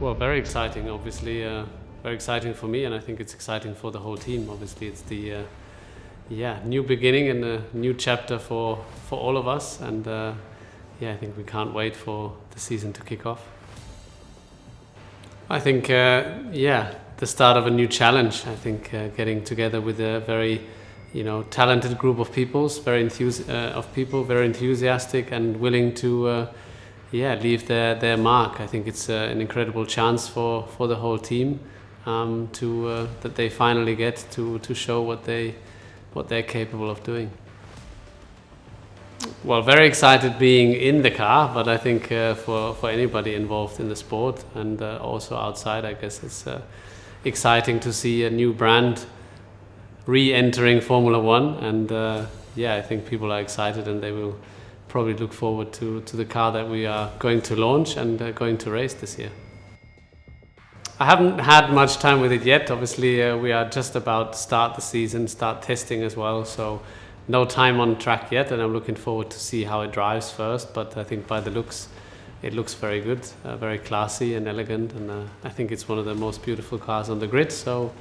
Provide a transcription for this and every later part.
Well, very exciting, obviously. Very exciting for me, and I think it's exciting for the whole team. Obviously, it's the new beginning and a new chapter for all of us. And I think we can't wait for the season to kick off. I think the start of a new challenge. I think getting together with a very talented group of people, very enthusiastic and willing to leave their mark. I think it's an incredible chance for the whole team that they finally get to show what they're capable of doing. Well, very excited being in the car, but I think for anybody involved in the sport and also outside, I guess it's exciting to see a new brand re-entering Formula One, and I think people are excited and they will probably look forward to the car that we are going to launch and going to race this year. I haven't had much time with it yet. Obviously, we are just about to start the season, start testing as well, so no time on track yet, and I'm looking forward to see how it drives first. But I think by the looks, it looks very good, very classy and elegant, and I think it's one of the most beautiful cars on the grid. So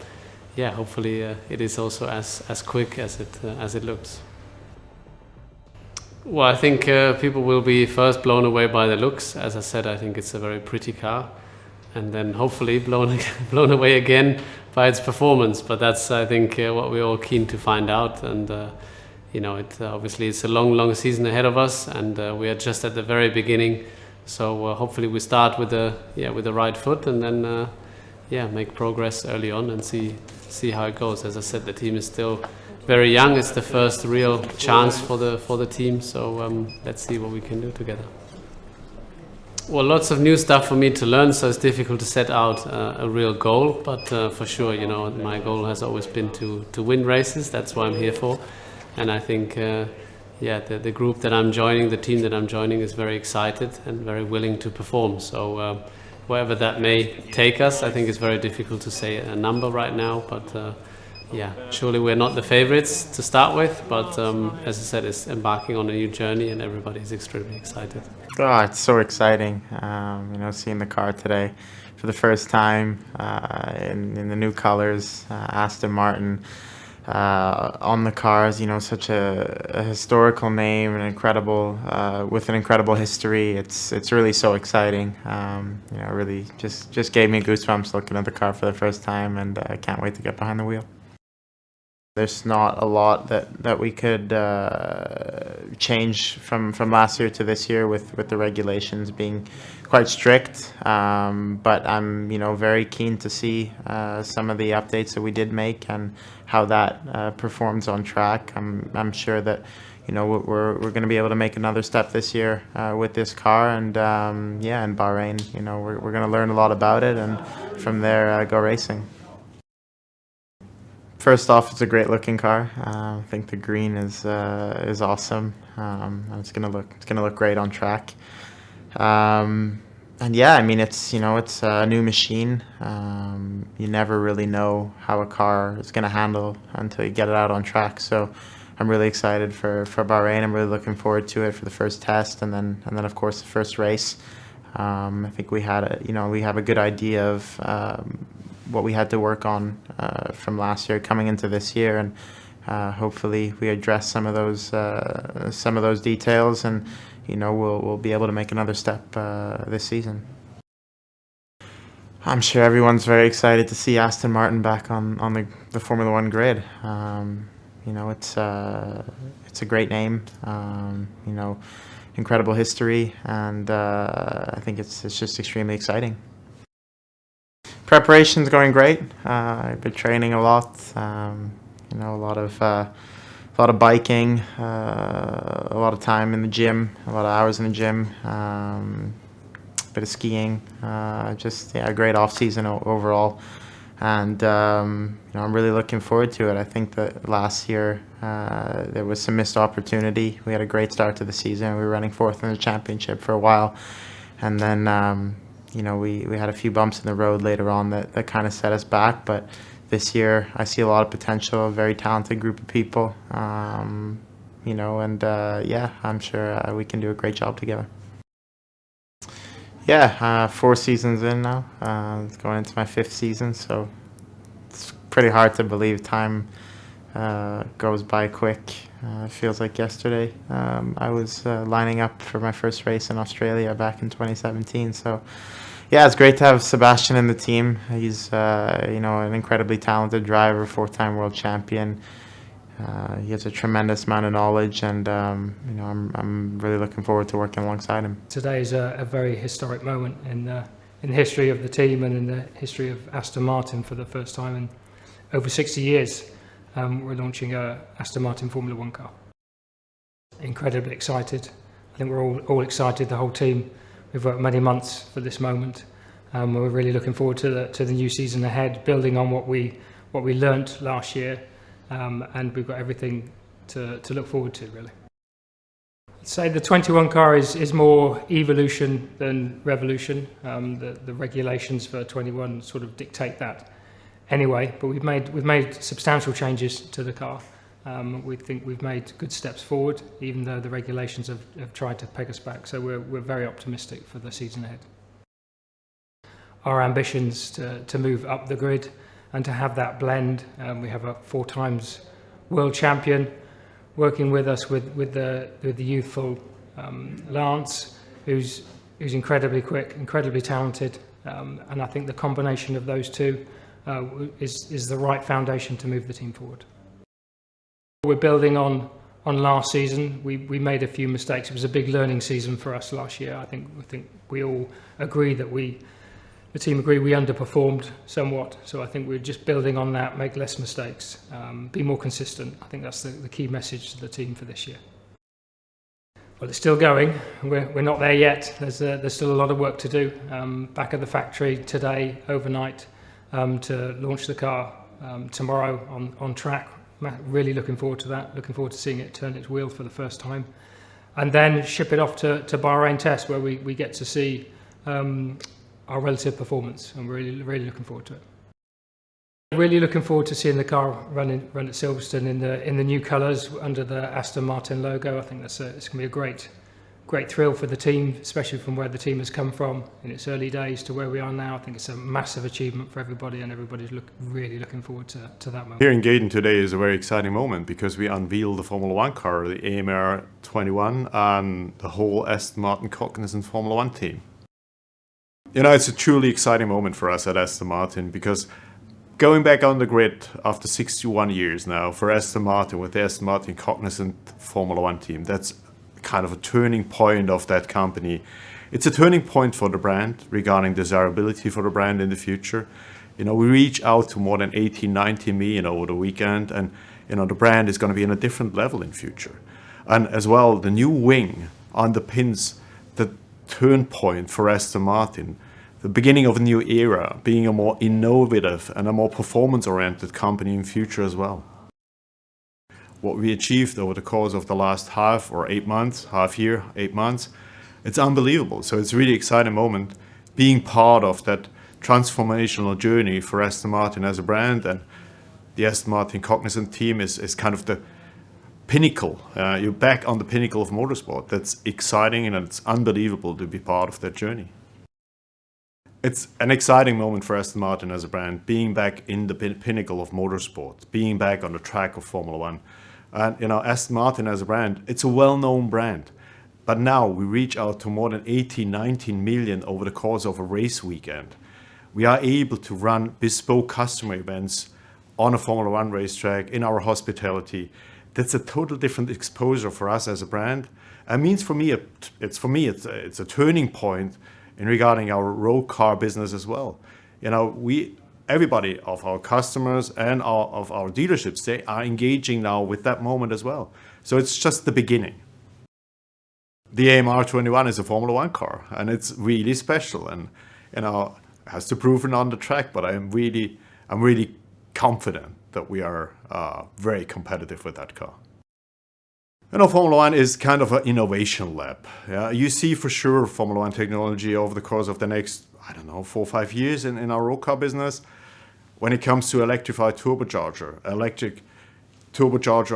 hopefully it is also as quick as it looks. Well, I think people will be first blown away by the looks. As I said, I think it's a very pretty car, and then hopefully blown away again by its performance. But that's, I think, what we're all keen to find out. And obviously it's a long season ahead of us, and we are just at the very beginning. So hopefully we start with the right foot, and then make progress early on and see how it goes. As I said, the team is still very young. It's the first real chance for the team. So let's see what we can do together. Well, lots of new stuff for me to learn, so it's difficult to set out a real goal. But for sure, my goal has always been to win races. That's what I'm here for. And I think, the group that I'm joining, the team that I'm joining, is very excited and very willing to perform. So wherever that may take us, I think it's very difficult to say a number right now. But surely we're not the favorites to start with. But as I said, it's embarking on a new journey, and everybody's extremely excited. Oh, it's so exciting, seeing the car today for the first time in the new colors, Aston Martin. On the cars, such a historical name and incredible with an incredible history. It's really so exciting. Really just gave me goosebumps looking at the car for the first time, and I can't wait to get behind the wheel. There's not a lot that we could change from last year to this year with the regulations being quite strict. But I'm very keen to see some of the updates that we did make and how that performs on track. I'm sure that we're going to be able to make another step this year with this car, and in Bahrain, we're going to learn a lot about it, and from there go racing. First off, it's a great looking car. I think the green is awesome. It's gonna look great on track. It's a new machine. You never really know how a car is gonna handle until you get it out on track. So I'm really excited for Bahrain. I'm really looking forward to it for the first test, and then of course the first race. I think we have a good idea of what we had to work on from last year coming into this year, and hopefully we address some of those details, and we'll be able to make another step this season. I'm sure everyone's very excited to see Aston Martin back on the Formula One grid. It's a great name, incredible history, and I think it's just extremely exciting. Preparation's going great. I've been training a lot. A lot of biking, a lot of time in the gym, a lot of hours in the gym, a bit of skiing. A great off season overall, and I'm really looking forward to it. I think that last year there was some missed opportunity. We had a great start to the season. We were running fourth in the championship for a while, and then we had a few bumps in the road later on that kind of set us back. But this year I see a lot of potential, a very talented group of people, I'm sure we can do a great job together. Yeah, 4 seasons in now. It's going into my 5th season, so it's pretty hard to believe time goes by quick. It feels like yesterday. I was lining up for my first race in Australia back in 2017. So, yeah, it's great to have Sebastian in the team. He's an incredibly talented driver, 4-time world champion. He has a tremendous amount of knowledge, and I'm really looking forward to working alongside him. Today is a very historic moment in the history of the team and in the history of Aston Martin. For the first time in over 60 years, we're launching a Aston Martin Formula 1 car. Incredibly excited. I think we're all excited, the whole team. We've worked many months for this moment. We're really looking forward to the new season ahead, building on what we learnt last year. And we've got everything to look forward to, really. I'd say the 21 car is more evolution than revolution. The regulations for 21 sort of dictate that anyway, but we've made substantial changes to the car. We think we've made good steps forward, even though the regulations have tried to peg us back. So we're very optimistic for the season ahead. Our ambitions to move up the grid and to have that blend. We have a 4 times world champion working with us with the youthful Lance, who's incredibly quick, incredibly talented, and I think the combination of those two is the right foundation to move the team forward. We're building on last season. We made a few mistakes. It was a big learning season for us last year. I think we all agree that the team agree we underperformed somewhat, so I think we're just building on that, make less mistakes, be more consistent. I think that's the key message to the team for this year. Well, it's still going. We're not there yet. There's still a lot of work to do. Back at the factory today, overnight, to launch the car tomorrow on track. Really looking forward to that. Looking forward to seeing it turn its wheel for the first time, and then ship it off to Bahrain test, where we get to see our relative performance, and we're really looking forward to it. Really looking forward to seeing the car run at Silverstone in the new colours under the Aston Martin logo. I think it's going to be a great thrill for the team, especially from where the team has come from in its early days to where we are now. I think it's a massive achievement for everybody, and everybody's really looking forward to that moment. Here in Gaydon today is a very exciting moment because we unveiled the Formula 1 car, the AMR21, and the whole Aston Martin Cognizant Formula 1 team. You know, it's a truly exciting moment for us at Aston Martin because going back on the grid after 61 years now for Aston Martin with the Aston Martin Cognizant Formula 1 team, that's kind of a turning point of that company. It's a turning point for the brand regarding desirability for the brand in the future. You know, we reach out to more than 18, 19 million over the weekend, and you know, the brand is going to be in a different level in future. And as well, the new wing underpins the turn point for Aston Martin, the beginning of a new era, being a more innovative and a more performance-oriented company in future as well. What we achieved over the course of the last half year, 8 months, it's unbelievable. So it's a really exciting moment being part of that transformational journey for Aston Martin as a brand, and the Aston Martin Cognizant team is kind of the pinnacle. You're back on the pinnacle of motorsport. That's exciting, and it's unbelievable to be part of that journey. It's an exciting moment for Aston Martin as a brand, being back in the pinnacle of motorsport, being back on the track of Formula 1. And you know, Aston Martin as a brand, it's a well-known brand. But now we reach out to more than 18, 19 million over the course of a race weekend. We are able to run bespoke customer events on a Formula 1 racetrack, in our hospitality. That's a total different exposure for us as a brand. It means for me, it's a turning point in regarding our road car business as well. You know, everybody of our customers and of our dealerships, they are engaging now with that moment as well. So it's just the beginning. The AMR21 is a Formula 1 car, and it's really special, and you know, has to prove it on the track. But I'm really confident that we are very competitive with that car. You know, Formula 1 is kind of an innovation lab. Yeah? You see for sure Formula 1 technology over the course of the next, 4 or 5 years in our road car business. When it comes to electric turbocharger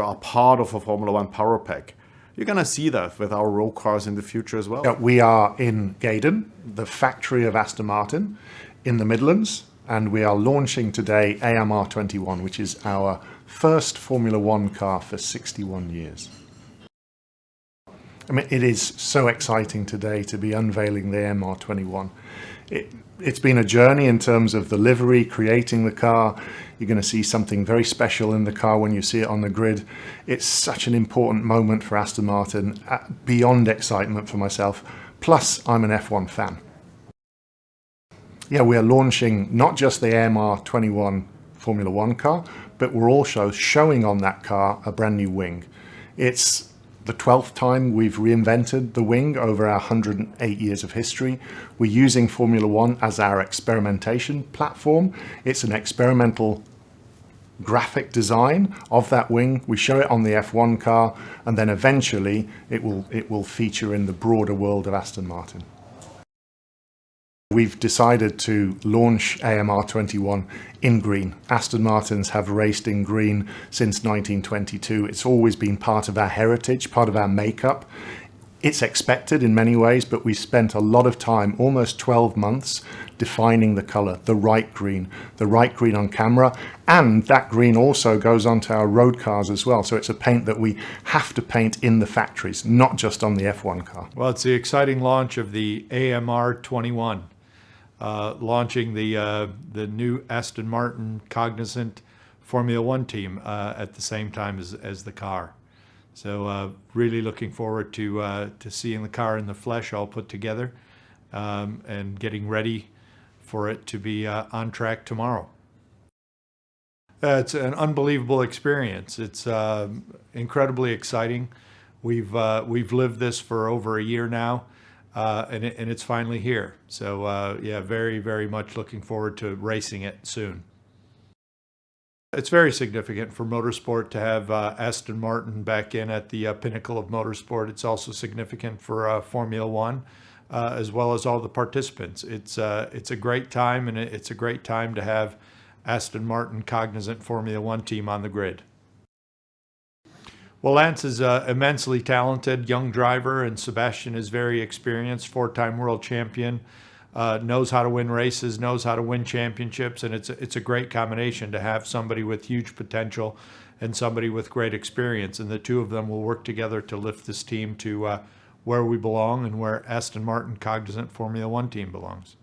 are part of a Formula 1 power pack. you're going to see that with our road cars in the future as well. Yeah, we are in Gaydon, the factory of Aston Martin in the Midlands, and we are launching today AMR21, which is our first Formula One car for 61 years. I mean, it is so exciting today to be unveiling the AMR21. It's been a journey in terms of the livery, creating the car. You're going to see something very special in the car when you see it on the grid. It's such an important moment for Aston Martin, beyond excitement for myself. Plus, I'm an F1 fan. Yeah, we are launching not just the AMR21 Formula One car, but we're also showing on that car a brand new wing. It's the 12th time we've reinvented the wing over our 108 years of history. We're using Formula One as our experimentation platform. It's an experimental graphic design of that wing. We show it on the F1 car, and then eventually it will feature in the broader world of Aston Martin. We've decided to launch AMR21 in green. Aston Martins have raced in green since 1922. It's always been part of our heritage, part of our makeup. It's expected in many ways, but we spent a lot of time, almost 12 months, defining the color, the right green on camera, and that green also goes onto our road cars as well. So it's a paint that we have to paint in the factories, not just on the F1 car. Well, it's the exciting launch of the AMR21. Launching the new Aston Martin Cognizant Formula One team at the same time as the car. So really looking forward to seeing the car in the flesh all put together and getting ready for it to be on track tomorrow. It's an unbelievable experience. It's incredibly exciting. We've lived this for over a year now. And it's finally here. So yeah, very, very much looking forward to racing it soon. It's very significant for motorsport to have Aston Martin back in at the pinnacle of motorsport. It's also significant for Formula One, as well as all the participants. It's a great time, and it's a great time to have Aston Martin Cognizant Formula One team on the grid. Well, Lance is an immensely talented young driver, and Sebastian is very experienced, four-time world champion, knows how to win races, knows how to win championships, and it's a great combination to have somebody with huge potential and somebody with great experience, and the two of them will work together to lift this team to where we belong and where Aston Martin Cognizant Formula One team belongs.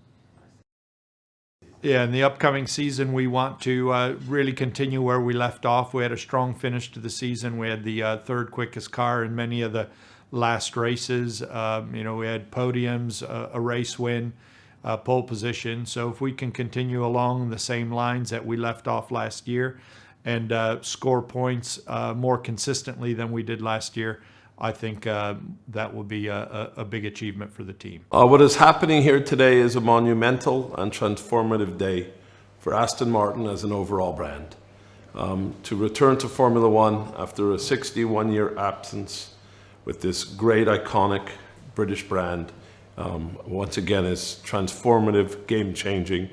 Yeah, in the upcoming season, we want to really continue where we left off. We had a strong finish to the season. We had the third quickest car in many of the last races. We had podiums, a race win, pole position. So if we can continue along the same lines that we left off last year and score points more consistently than we did last year, I think that will be a big achievement for the team. What is happening here today is a monumental and transformative day for Aston Martin as an overall brand. To return to Formula One after a 61-year absence with this great, iconic British brand, once again is transformative, game-changing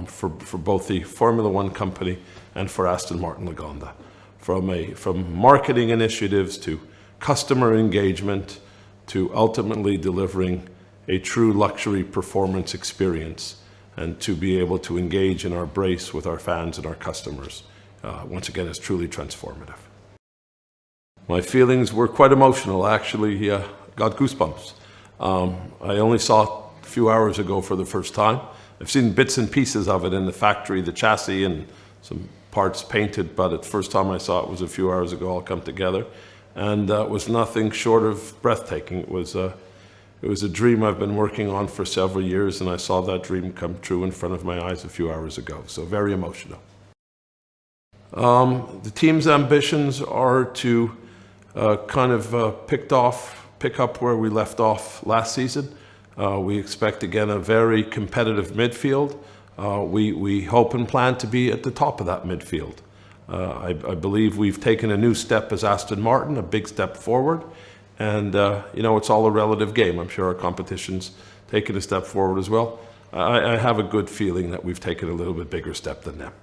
for both the Formula One company and for Aston Martin Lagonda. From marketing initiatives to customer engagement to ultimately delivering a true luxury performance experience, and to be able to engage in our brace with our fans and our customers, once again, is truly transformative. My feelings were quite emotional, actually. Got goosebumps. I only saw it a few hours ago for the first time. I've seen bits and pieces of it in the factory, the chassis and some parts painted, but the first time I saw it was a few hours ago, all come together. And it was nothing short of breathtaking. It was a dream I've been working on for several years, and I saw that dream come true in front of my eyes a few hours ago. So very emotional. The team's ambitions are to pick up where we left off last season. We expect again a very competitive midfield. We hope and plan to be at the top of that midfield. I believe we've taken a new step as Aston Martin, a big step forward, and it's all a relative game. I'm sure our competition's taken a step forward as well. I have a good feeling that we've taken a little bit bigger step than them.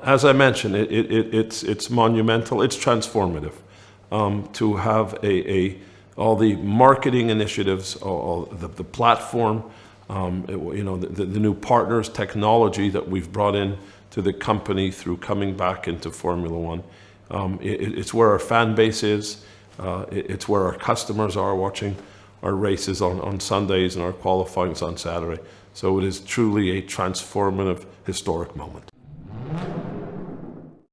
As I mentioned, it's monumental, it's transformative. to have all the marketing initiatives, all the platform, the new partners, technology that we've brought in to the company through coming back into Formula One. It's where our fan base is. It's where our customers are watching our races on Sundays and our qualifyings on Saturday. So it is truly a transformative, historic moment.